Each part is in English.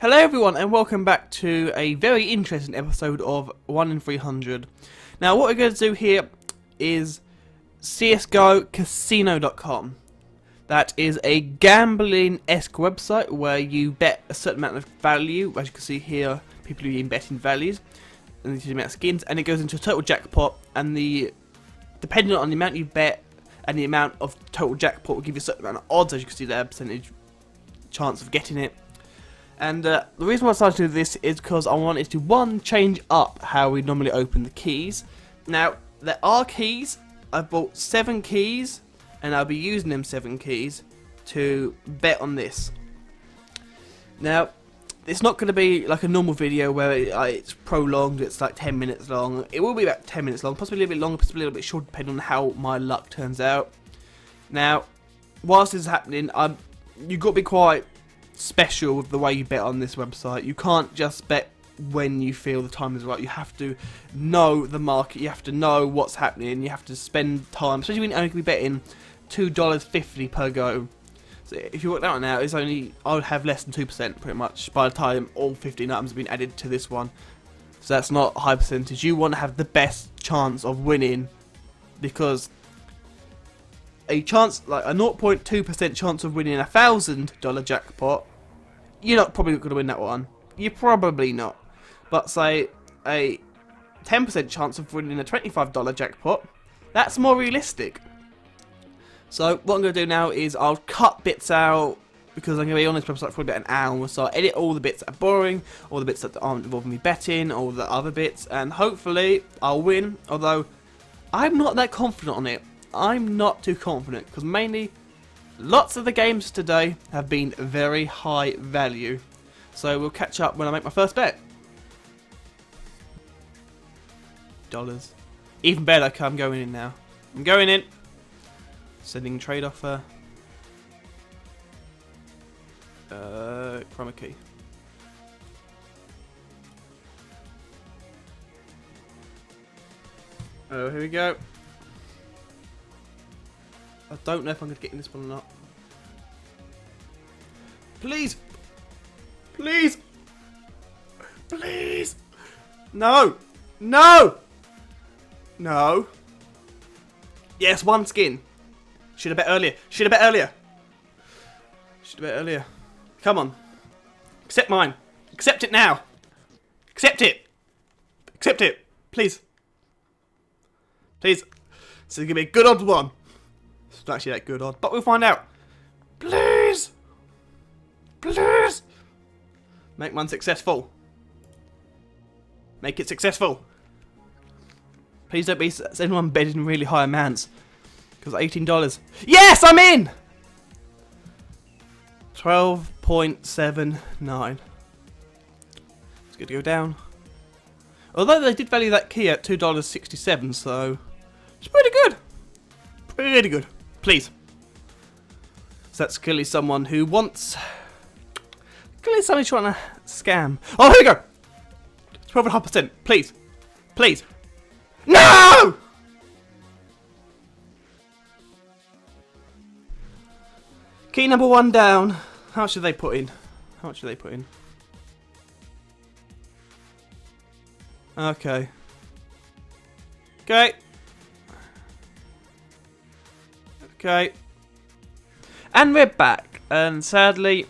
Hello everyone and welcome back to a very interesting episode of 1 in 300. Now what we're going to do here is csgocasino.com. That is a gambling-esque website where you bet a certain amount of value. As you can see here, people are betting values and the amount of skins, and it goes into a total jackpot, and depending on the amount you bet and the amount of total jackpot will give you a certain amount of odds. As you can see there, percentage chance of getting it. And the reason why I started to do this is because I wanted to, change up how we normally open the keys. Now, there are keys. I've bought 7 keys, and I'll be using them 7 keys to bet on this. Now, it's not going to be like a normal video where it's prolonged, it's like 10 minutes long. It will be about 10 minutes long, possibly a little bit longer, possibly a little bit shorter, depending on how my luck turns out. Now, whilst this is happening, you've got to be quite special with the way you bet on this website. You can't just bet when you feel the time is right. You have to know the market, you have to know what's happening, you have to spend time, especially when you're only going to be betting $2.50 per go. So if you work that one out, it's only, I would have less than 2% pretty much by the time all 15 items have been added to this one. So that's not a high percentage. You want to have the best chance of winning, because a chance, like a 0.2% chance of winning a $1,000 jackpot, you're not probably going to win that one. You're probably not. But say a 10% chance of winning a $25 jackpot, that's more realistic. So what I'm going to do now is I'll cut bits out, because I'm going to be on this website for about an hour, so I'll edit all the bits that are boring, all the bits that aren't involving me betting, all the other bits, and hopefully I'll win, although I'm not that confident on it. I'm not too confident, because mainly lots of the games today have been very high value. So we'll catch up when I make my first bet. Dollars. Even better, okay, I'm going in now. I'm going in. Sending trade offer. Chroma key. Oh, here we go. I don't know if I'm going to get in this one or not. Please! Please! Please! No! No! No! Yes, 1 skin. Should have bet earlier. Should have bet earlier. Should have bet earlier. Come on. Accept mine. Accept it now. Accept it. Accept it. Please. Please. This is going to be a good odd one. It's not actually that good odd, but we'll find out. Please! Please! Make one successful. Make it successful. Please don't be anyone betting really high amounts. Because $18. Yes, I'm in! 12.79. It's good to go down. Although they did value that key at $2.67, so it's pretty good. Pretty good. Please. So that's clearly someone who wants... Clearly someone trying to scam. Oh, here we go! 12.5%. Please. Please. No! Key number 1 down. How much should they put in? How much should they put in? Okay. Okay. Okay. And we're back. And sadly,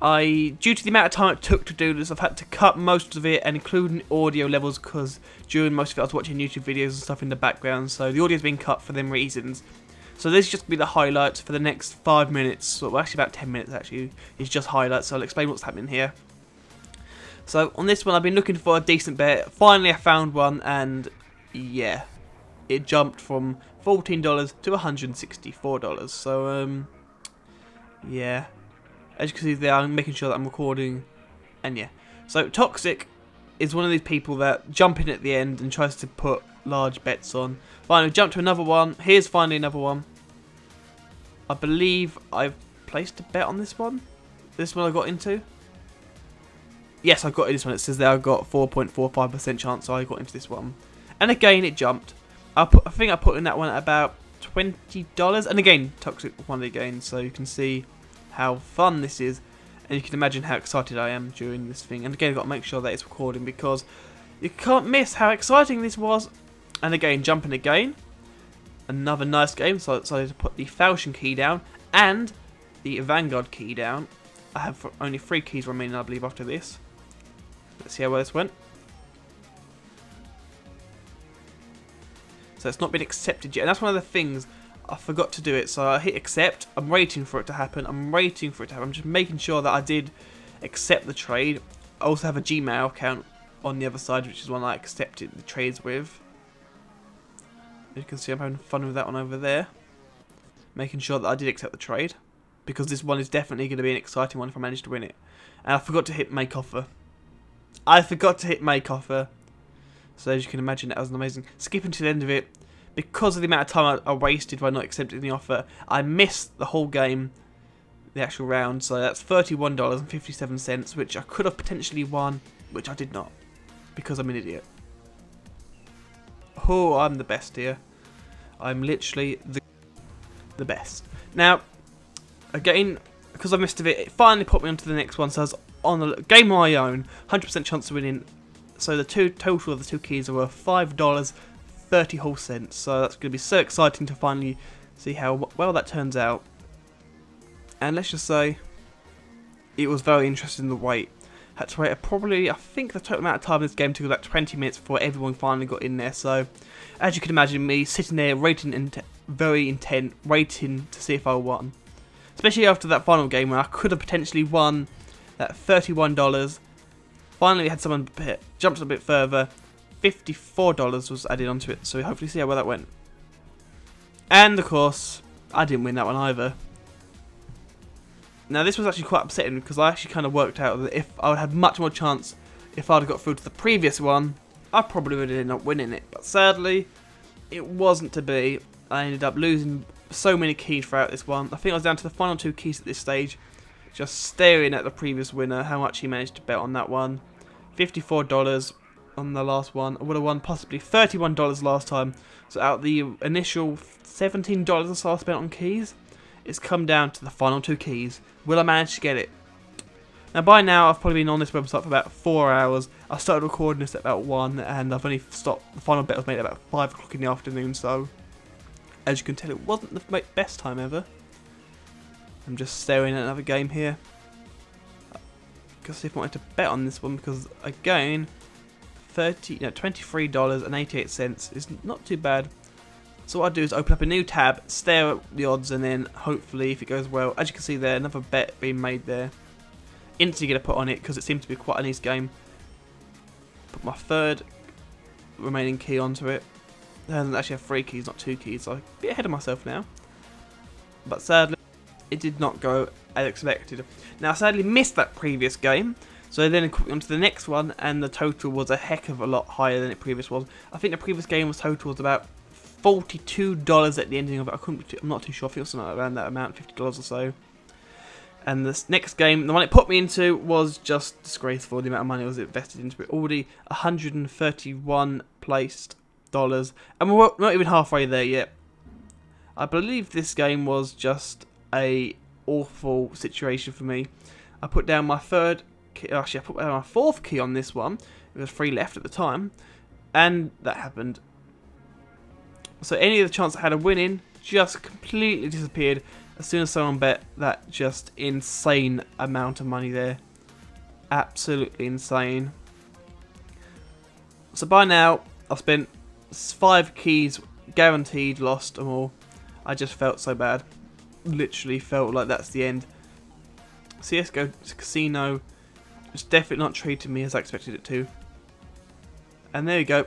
due to the amount of time it took to do this, I've had to cut most of it and include audio levels, because during most of it I was watching YouTube videos and stuff in the background, so the audio's been cut for them reasons. So this is just going to be the highlights for the next 5 minutes, well actually about 10 minutes actually, is just highlights, so I'll explain what's happening here. So on this one I've been looking for a decent bet, finally I found one, and yeah, it jumped from $14 to $164, so yeah. As you can see there, I'm making sure that I'm recording, and yeah. So Toxic is one of these people that jump in at the end and tries to put large bets on. Finally, jump to another one. Here's finally another one. I believe I've placed a bet on this one. This one I got into. Yes, I got this one. It says there I got 4.45% chance, so I got into this one. And again, it jumped. I think I put in that one at about $20, and again, Toxic won again, so you can see how fun this is. And you can imagine how excited I am during this thing. And again, I've got to make sure that it's recording because you can't miss how exciting this was. And again, jumping again. Another nice game, so I decided to put the Falchion key down and the Vanguard key down. I have only 3 keys remaining, I believe, after this. Let's see how well this went. So it's not been accepted yet, and that's one of the things I forgot to do it. So I hit accept, I'm waiting for it to happen, I'm just making sure that I did accept the trade. I also have a Gmail account on the other side, which is one I accepted the trades with. As you can see, I'm having fun with that one over there. Making sure that I did accept the trade, because this one is definitely going to be an exciting one if I manage to win it. And I forgot to hit make offer. So as you can imagine, that was amazing. Skipping to the end of it, because of the amount of time I wasted by not accepting the offer, I missed the whole game, the actual round. So that's $31.57, which I could have potentially won, which I did not, because I'm an idiot. Oh, I'm the best here. I'm literally the best. Now, again, because I missed of it, it finally put me onto the next one. So I was on a game of my own, 100% chance of winning. So the total of the 2 keys are worth $5.30 whole cents. So that's going to be so exciting to finally see how well that turns out. And let's just say, it was very interesting to wait. Had to wait probably, I think the total amount of time this game took was about 20 minutes before everyone finally got in there. So, as you can imagine, me sitting there waiting, very intent, waiting to see if I won. Especially after that final game where I could have potentially won that $31. Finally, we had someone jumped a bit further. $54 was added onto it, so we hopefully see how well that went. And of course, I didn't win that one either. Now this was actually quite upsetting because I actually kind of worked out that if I would have much more chance if I'd have got through to the previous one, I probably would have ended up winning it. But sadly, it wasn't to be. I ended up losing so many keys throughout this one. I think I was down to the final 2 keys at this stage, just staring at the previous winner, how much he managed to bet on that one. $54 on the last one. I would have won possibly $31 last time. So out of the initial $17 or so I spent on keys, it's come down to the final 2 keys. Will I manage to get it? Now by now I've probably been on this website for about 4 hours. I started recording this at about 1 and I've only stopped. The final bet was made at about 5 o'clock in the afternoon, so as you can tell it wasn't the best time ever. I'm just staring at another game here. Because if I wanted to bet on this one, because again, $23.88 is not too bad. So what I do is open up a new tab, stare at the odds, and then hopefully, if it goes well, as you can see there, another bet being made there. Instantly going to put on it because it seems to be quite an easy game. Put my 3rd remaining key onto it. And actually have 3 keys, not 2 keys. So I'm a bit ahead of myself now. But sadly, it did not go as expected. Now I sadly missed that previous game, so then I put onto the next one, and the total was a heck of a lot higher than it previous was. I think the previous game was total was about $42 at the ending of it. I'm not too sure. I think it was something around that amount, $50 or so. And this next game, the one it put me into, was just disgraceful. The amount of money was invested into it. Already 131 placed dollars, and we're not even halfway there yet. I believe this game was just a awful situation for me. I put down my 3rd key, actually I put down my 4th key on this one. There was 3 left at the time, and that happened. So any of the chance I had of winning just completely disappeared as soon as someone bet that just insane amount of money there. Absolutely insane. So by now, I've spent 5 keys, guaranteed, lost them all. I just felt so bad. Literally felt like that's the end. CSGO Casino it's definitely not treated me as I expected it to. And there you go.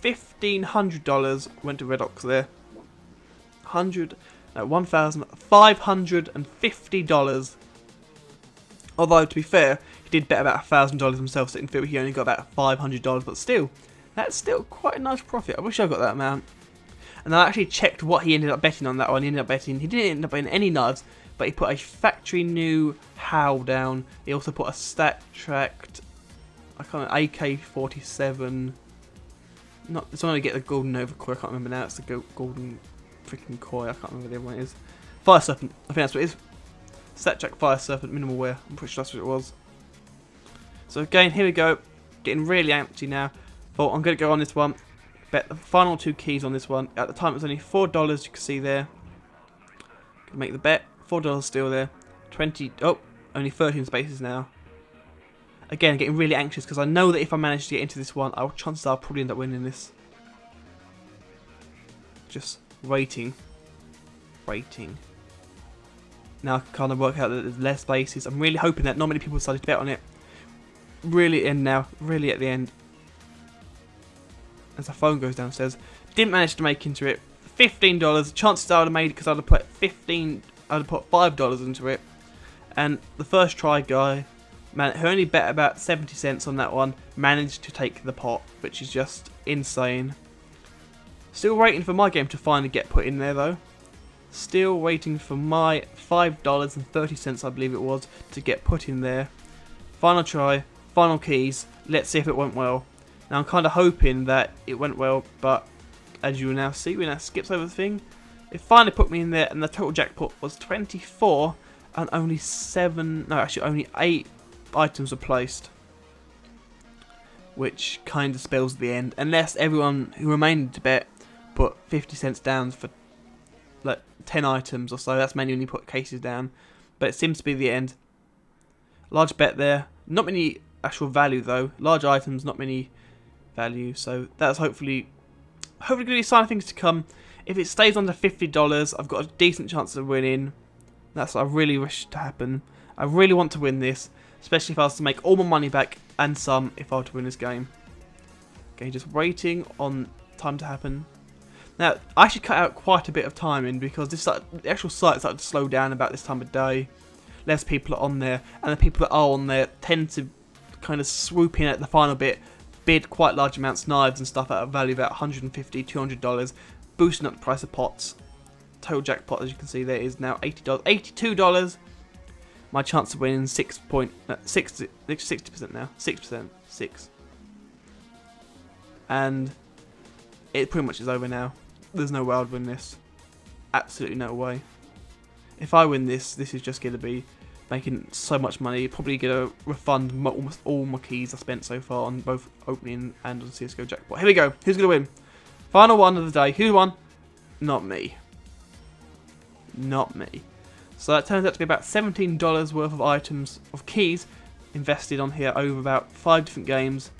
$1,500 went to Red Ox there. $1,550. Although to be fair, he did bet about $1,000 himself, so in theory he only got about $500. But still, that's still quite a nice profit. I wish I got that amount. And I actually checked what he ended up betting on that one. He didn't end up betting any nuts, but he put a factory new HOW down. He also put a stat tracked, I can't remember, AK-47. It's only to get the golden Nova Koi. I can't remember now. It's the golden freaking Koi. I can't remember the other one it is. Fire Serpent. I think that's what it is. Slapjack, Fire Serpent, Minimal Wear. I'm pretty sure that's what it was. So again, here we go. Getting really antsy now. Thought I'm going to go on this one. Bet the final 2 keys on this one. At the time it was only $4, you can see there. Can make the bet. $4 still there. 20, oh, only 13 spaces now. Again, getting really anxious because I know that if I manage to get into this one, chances are I'll probably end up winning this. Just waiting. Waiting. Now I can kind of work out that there's less spaces. I'm really hoping that not many people decided to bet on it. Really in now. Really at the end. As the phone goes downstairs. Didn't manage to make into it. $15. Chances are I would have made it because I'd have put $5 into it. And the first try guy, man, who only bet about 70 cents on that one, managed to take the pot, which is just insane. Still waiting for my game to finally get put in there though. Still waiting for my $5.30, I believe it was, to get put in there. Final try, final keys. Let's see if it went well. Now I'm kind of hoping that it went well, but as you will now see, when I skips over the thing, it finally put me in there, and the total jackpot was 24, and only 8 items were placed, which kind of spells the end. Unless everyone who remained to bet put 50 cents down for like 10 items or so. That's mainly when you put cases down, but it seems to be the end. Large bet there. Not many actual value though. Large items, not many value. So that's hopefully going to be a sign of things to come. If it stays under $50, I've got a decent chance of winning. That's what I really wish to happen. I really want to win this, especially if I was to make all my money back and some if I were to win this game. Okay, just waiting on time to happen. Now, I should cut out quite a bit of time in because the actual site started to slow down about this time of day. Less people are on there, and the people that are on there tend to kind of swoop in at the final bit, bid quite large amounts, knives and stuff at a value of about $150, $200, boosting up the price of pots. Total jackpot, as you can see there, is now $80, $82. My chance of winning 60% now, 6%, 6. And it pretty much is over now. There's no way I'd win this. Absolutely no way. If I win this, this is just going to be making so much money. Probably going to refund almost all my keys I spent so far on both opening and on CSGO jackpot. Here we go. Who's going to win? Final one of the day. Who won? Not me. Not me. So that turns out to be about $17 worth of items, of keys, invested on here over about 5 different games.